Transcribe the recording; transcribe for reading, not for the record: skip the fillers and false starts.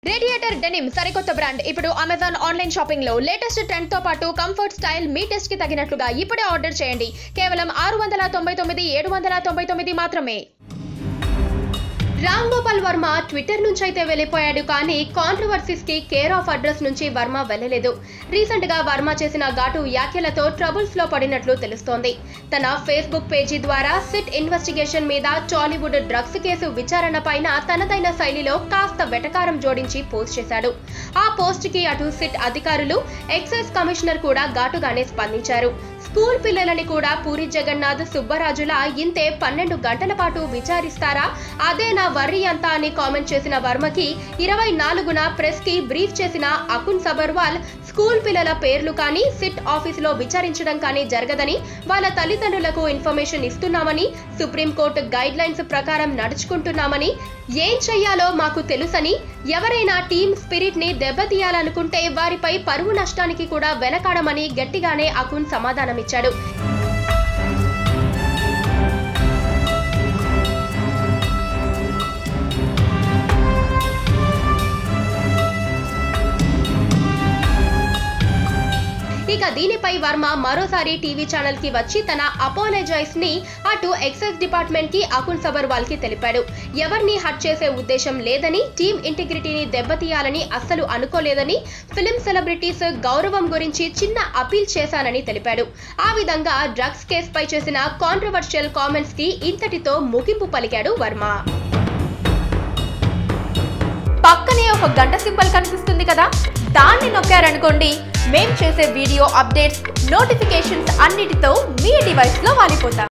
Radiator denim సరికొత్త brand ఇప్పుడు Amazon online shopping లో లేటెస్ట్ ట్రెండ్ తో పాటు కంఫర్ట్ స్టైల్ మీ టెస్ట్ కి తగినట్లుగా ఇప్పుడే ఆర్డర్ చేయండి. కేవలం 699 799 మాత్రమే. రామ్ గోపాల్ వర్మ ట్విట్టర్ నుంచి అయితే వెళ్ళిపోయాడు, కానీ కాంట్రవర్సీస్ కి కేర్ ఆఫ్ అడ్రస్ నుంచి వర్మ వెళ్ళలేదు. రీసెంట్ గా వర్మ చేసిన ఘాటు వ్యాఖ్యలతో ట్రబుల్స్ లో పడినట్లు తెలుస్తోంది. తన ఫేస్బుక్ పేజీ ద్వారా సిట్ ఇన్వెస్టిగేషన్ మీద టాలీవుడ్ డ్రగ్స్ కేసు విచారణ పైన తనదైన శైలిలో కాస్త వెటకారం జోడించి పోస్ట్ చేశాడు. ఆ పోస్ట్ కి అటు సిట్ అధికారులు, ఎక్సైజ్ కమిషనర్ కూడా ఘాటుగానే స్పందించారు. స్కూల్ పిల్లలని కూడా పూరి జగన్నాథ్, సుబ్బరాజుల ఇంతే 12 గంటల పాటు విచారిస్తారా, అదే నా వర్రీ అంతా అని కామెంట్ చేసిన వర్మకి 24న ప్రెస్ కి బ్రీఫ్ చేసిన అకున్ సబర్వాల్ స్కూల్ పిల్లల పేర్లు కానీ సిట్ ఆఫీసులో విచారించడం కానీ జరగదని, వాళ్ళ తల్లిదండ్రులకు ఇన్ఫర్మేషన్ ఇస్తున్నామని, సుప్రీంకోర్టు గైడ్ లైన్స్ ప్రకారం నడుచుకుంటున్నామని, ఏం చెయ్యాలో మాకు తెలుసని, ఎవరైనా టీమ్ స్పిరిట్ ని దెబ్బతీయాలనుకుంటే వారిపై పరువు నష్టానికి కూడా వెనకాడమని గట్టిగానే అకున్ సమాధానమిచ్చాడు. ఇక దీనిపై వర్మ మరోసారి టీవీ ఛానల్ కి వచ్చి తన అపాలజైజ్ ని అటు ఎక్సైజ్ డిపార్ట్మెంట్ కి, అకున్ సబర్వాల్ కి తెలిపాడు. ఎవరిని హర్ట్ చేసే ఉద్దేశం లేదని, టీమ్ ఇంటిగ్రిటీని దెబ్బతీయాలని అస్సలు అనుకోలేదని, ఫిలిం సెలబ్రిటీస్ గౌరవం గురించి చిన్న అపీల్ చేశానని తెలిపాడు. ఆ విధంగా డ్రగ్స్ కేసుపై చేసిన కాంట్రవర్షియల్ కామెంట్స్ కి ఇంతటితో ముగింపు పలికాడు వర్మ. పక్కనే ఒక గంట సింబల్ కనిపిస్తుంది కదా, దాన్ని నొక్కారనుకోండి, మేం చేసే వీడియో అప్డేట్స్, నోటిఫికేషన్స్ అన్నిటితో మీ డివైస్ లో వాలిపోతాం.